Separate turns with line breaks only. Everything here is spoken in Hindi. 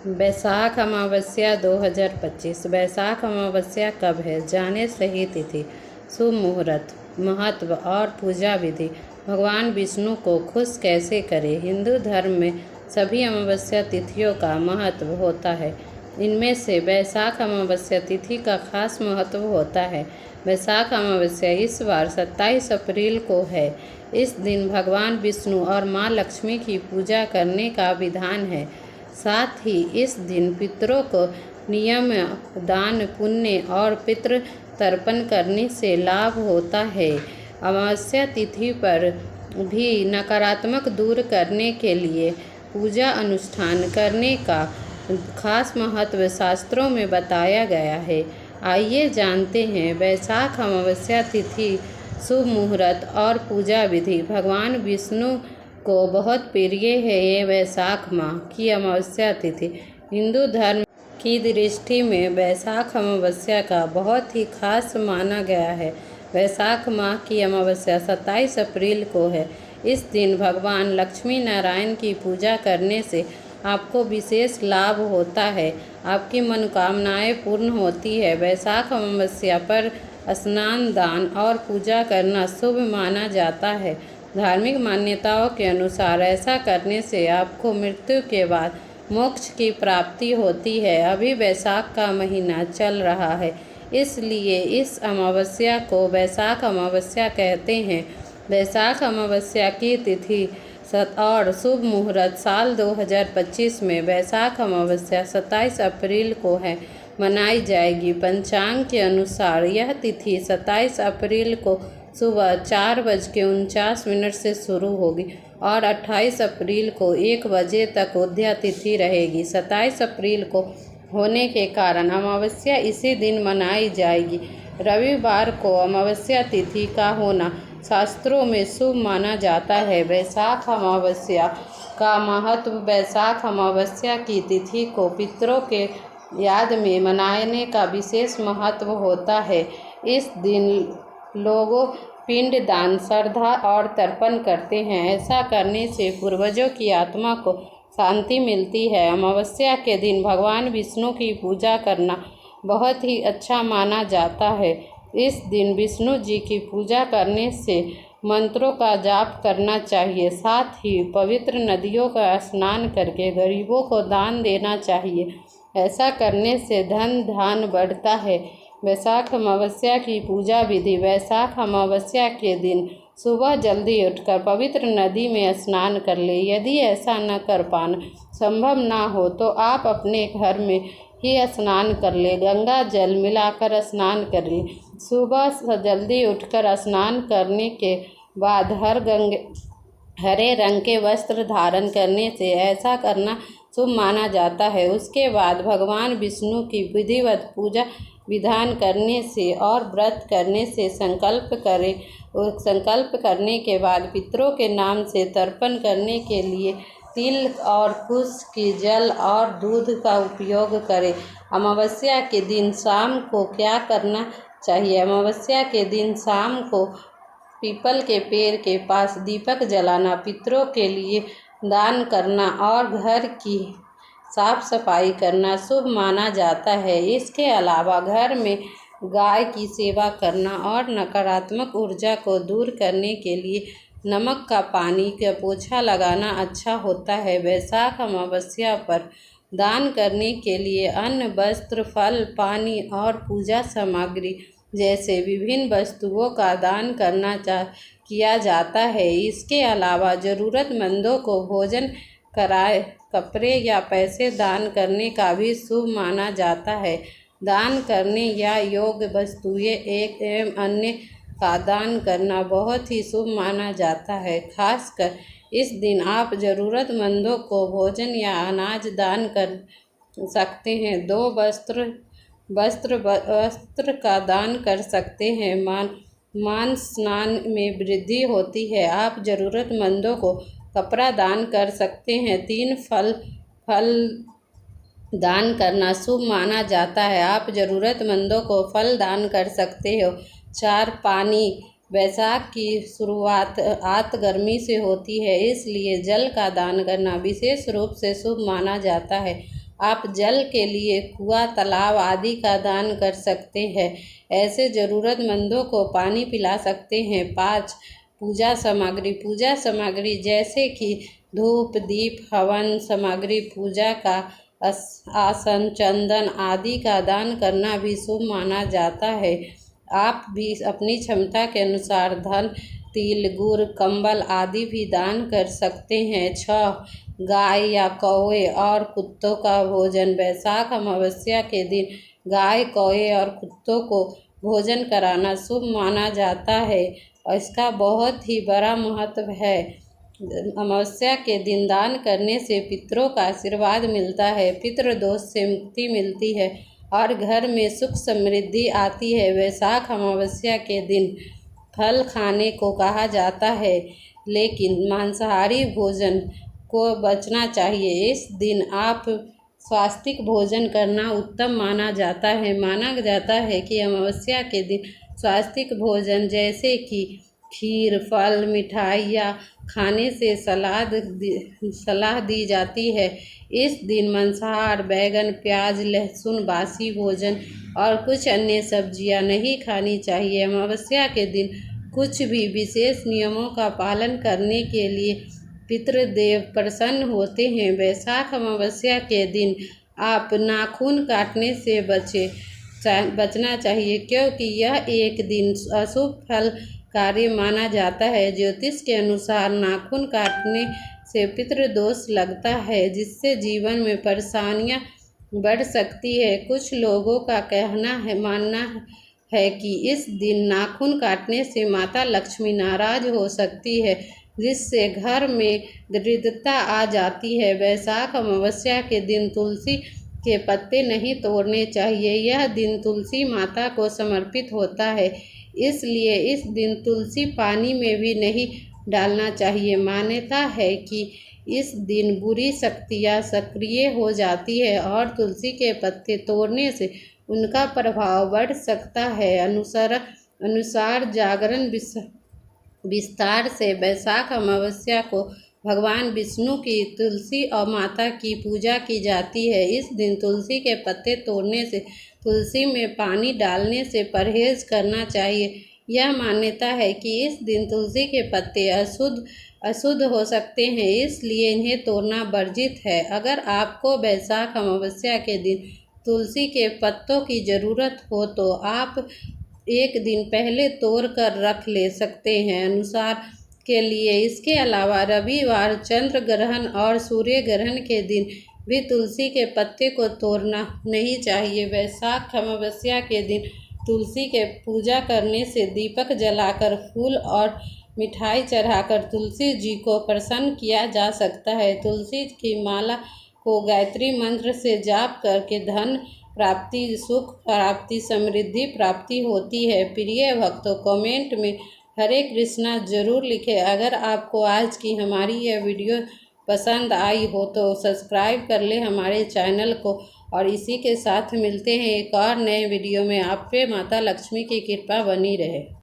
बैसाख अमावस्या 2025। बैसाख अमावस्या कब है, जाने सही तिथि, शुभ मुहूर्त, महत्व और पूजा विधि। भगवान विष्णु को खुश कैसे करें। हिंदू धर्म में सभी अमावस्या तिथियों का महत्व होता है। इनमें से बैसाख अमावस्या तिथि का खास महत्व होता है। बैसाख अमावस्या इस बार 27 अप्रैल को है। इस दिन भगवान विष्णु और माँ लक्ष्मी की पूजा करने का विधान है। साथ ही इस दिन पितरों को नियम दान पुण्य और पितृ तर्पण करने से लाभ होता है। अमावस्या तिथि पर भी नकारात्मक दूर करने के लिए पूजा अनुष्ठान करने का खास महत्व शास्त्रों में बताया गया है। आइए जानते हैं बैसाख अमावस्या तिथि, शुभ मुहूर्त और पूजा विधि। भगवान विष्णु को बहुत प्रिय है ये बैसाख माह की अमावस्या तिथि। हिंदू धर्म की दृष्टि में बैसाख अमावस्या का बहुत ही खास माना गया है। बैसाख माह की अमावस्या 27 अप्रैल को है। इस दिन भगवान लक्ष्मी नारायण की पूजा करने से आपको विशेष लाभ होता है, आपकी मनोकामनाएं पूर्ण होती है। बैसाख अमावस्या पर स्नान, दान और पूजा करना शुभ माना जाता है। धार्मिक मान्यताओं के अनुसार ऐसा करने से आपको मृत्यु के बाद मोक्ष की प्राप्ति होती है। अभी बैसाख का महीना चल रहा है, इसलिए इस अमावस्या को बैसाख अमावस्या कहते हैं। बैसाख अमावस्या की तिथि और शुभ मुहूर्त साल 2025 में बैसाख अमावस्या 27 अप्रैल को है, मनाई जाएगी। पंचांग के अनुसार यह तिथि 27 अप्रैल को सुबह 4:49 से शुरू होगी और 28 अप्रैल को 1 बजे तक उदया तिथि रहेगी। 27 अप्रैल को होने के कारण अमावस्या इसी दिन मनाई जाएगी। रविवार को अमावस्या तिथि का होना शास्त्रों में शुभ माना जाता है। बैसाख अमावस्या का महत्व। बैसाख अमावस्या की तिथि को पितरों के याद में मनाने का विशेष महत्व होता है। इस दिन लोगों पिंड दान, श्रद्धा और तर्पण करते हैं। ऐसा करने से पूर्वजों की आत्मा को शांति मिलती है। अमावस्या के दिन भगवान विष्णु की पूजा करना बहुत ही अच्छा माना जाता है। इस दिन विष्णु जी की पूजा करने से मंत्रों का जाप करना चाहिए। साथ ही पवित्र नदियों का स्नान करके गरीबों को दान देना चाहिए। ऐसा करने से धन धान बढ़ता है। बैसाख अमावस्या की पूजा विधि। बैसाख अमावस्या के दिन सुबह जल्दी उठकर पवित्र नदी में स्नान कर ले। यदि ऐसा न कर पाना संभव ना हो तो आप अपने घर में ही स्नान कर ले। गंगा जल मिलाकर स्नान कर ले। सुबह जल्दी उठकर स्नान करने के बाद हरे रंग के वस्त्र धारण करने से ऐसा करना शुभ माना जाता है। उसके बाद भगवान विष्णु की विधिवत पूजा विधान करने से और व्रत करने से संकल्प करें। संकल्प करने के बाद पितरों के नाम से तर्पण करने के लिए तिल और कुश की जल और दूध का उपयोग करें। अमावस्या के दिन शाम को क्या करना चाहिए। अमावस्या के दिन शाम को पीपल के पेड़ के पास दीपक जलाना, पितरों के लिए दान करना और घर की साफ सफाई करना शुभ माना जाता है। इसके अलावा घर में गाय की सेवा करना और नकारात्मक ऊर्जा को दूर करने के लिए नमक का पानी का पोछा लगाना अच्छा होता है। बैसाख अमावस्या पर दान करने के लिए अन्न, वस्त्र, फल, पानी और पूजा सामग्री जैसे विभिन्न वस्तुओं का दान किया जाता है। इसके अलावा ज़रूरतमंदों को भोजन, कराए, कपड़े या पैसे दान करने का भी शुभ माना जाता है। दान करने या योग्य वस्तुएं एवं अन्य का दान करना बहुत ही शुभ माना जाता है। खासकर इस दिन आप ज़रूरतमंदों को भोजन या अनाज दान कर सकते हैं। 2 वस्त्र का दान कर सकते हैं। मान स्नान में वृद्धि होती है। आप ज़रूरतमंदों को कपड़ा दान कर सकते हैं। 3 फल दान करना शुभ माना जाता है। आप ज़रूरतमंदों को फल दान कर सकते हो। 4 पानी। बैसाख की शुरुआत गर्मी से होती है, इसलिए जल का दान करना विशेष रूप से शुभ माना जाता है। आप जल के लिए कुआं, तालाब आदि का दान कर सकते हैं। ऐसे जरूरतमंदों को पानी पिला सकते हैं। 5. पूजा सामग्री जैसे कि धूप, दीप, हवन सामग्री, पूजा का आसन, चंदन आदि का दान करना भी शुभ माना जाता है। आप भी अपनी क्षमता के अनुसार धन, तिल, गुड़, कंबल आदि भी दान कर सकते हैं। 6. गाय या कौवे और कुत्तों का भोजन वैशाख अमावस्या के दिन गाय, कौवे और कुत्तों को भोजन कराना शुभ माना जाता है और इसका बहुत ही बड़ा महत्व है। अमावस्या के दिन दान करने से पितरों का आशीर्वाद मिलता है, पितृदोष से मुक्ति मिलती है और घर में सुख समृद्धि आती है। वैशाख अमावस्या के दिन फल खाने को कहा जाता है, लेकिन मांसाहारी भोजन को बचना चाहिए। इस दिन आप स्वास्तिक भोजन करना उत्तम माना जाता है। माना जाता है कि अमावस्या के दिन स्वास्तिक भोजन जैसे कि खीर, फल, मिठाइयाँ खाने से सलाह दी जाती है। इस दिन मांसाहार, बैगन, प्याज, लहसुन, बासी भोजन और कुछ अन्य सब्जियां नहीं खानी चाहिए। अमावस्या के दिन कुछ भी विशेष नियमों का पालन करने के लिए पितृदेव प्रसन्न होते हैं। वैशाख अमावस्या के दिन आप नाखून काटने से बचना चाहिए, क्योंकि यह एक दिन अशुभ फल कार्य माना जाता है। ज्योतिष के अनुसार नाखून काटने से पितृदोष लगता है, जिससे जीवन में परेशानियां बढ़ सकती है। कुछ लोगों का मानना है कि इस दिन नाखून काटने से माता लक्ष्मी नाराज हो सकती है, जिससे घर में दरिद्रता आ जाती है। वैशाख अमावस्या के दिन तुलसी के पत्ते नहीं तोड़ने चाहिए। यह दिन तुलसी माता को समर्पित होता है, इसलिए इस दिन तुलसी पानी में भी नहीं डालना चाहिए। मान्यता है कि इस दिन बुरी शक्तियाँ सक्रिय हो जाती है और तुलसी के पत्ते तोड़ने से उनका प्रभाव बढ़ सकता है। अनुसार जागरण विस्तार से वैशाख अमावस्या को भगवान विष्णु की तुलसी और माता की पूजा की जाती है। इस दिन तुलसी के पत्ते तोड़ने से तुलसी में पानी डालने से परहेज करना चाहिए। यह मान्यता है कि इस दिन तुलसी के पत्ते अशुद्ध हो सकते हैं, इसलिए इन्हें तोड़ना वर्जित है। अगर आपको वैशाख अमावस्या के दिन तुलसी के पत्तों की ज़रूरत हो तो आप एक दिन पहले तोड़ कर रख ले सकते हैं। अनुसार के लिए इसके अलावा रविवार, चंद्र ग्रहण और सूर्य ग्रहण के दिन भी तुलसी के पत्ते को तोड़ना नहीं चाहिए। वैशाख अमावस्या के दिन तुलसी के पूजा करने से दीपक जलाकर, फूल और मिठाई चढ़ाकर तुलसी जी को प्रसन्न किया जा सकता है। तुलसी की माला को गायत्री मंत्र से जाप करके धन प्राप्ति, सुख प्राप्ति, समृद्धि प्राप्ति होती है। प्रिय भक्तों, कमेंट में हरे कृष्णा जरूर लिखें। अगर आपको आज की हमारी यह वीडियो पसंद आई हो तो सब्सक्राइब कर ले हमारे चैनल को, और इसी के साथ मिलते हैं एक और नए वीडियो में। आप पे माता लक्ष्मी की कृपा बनी रहे।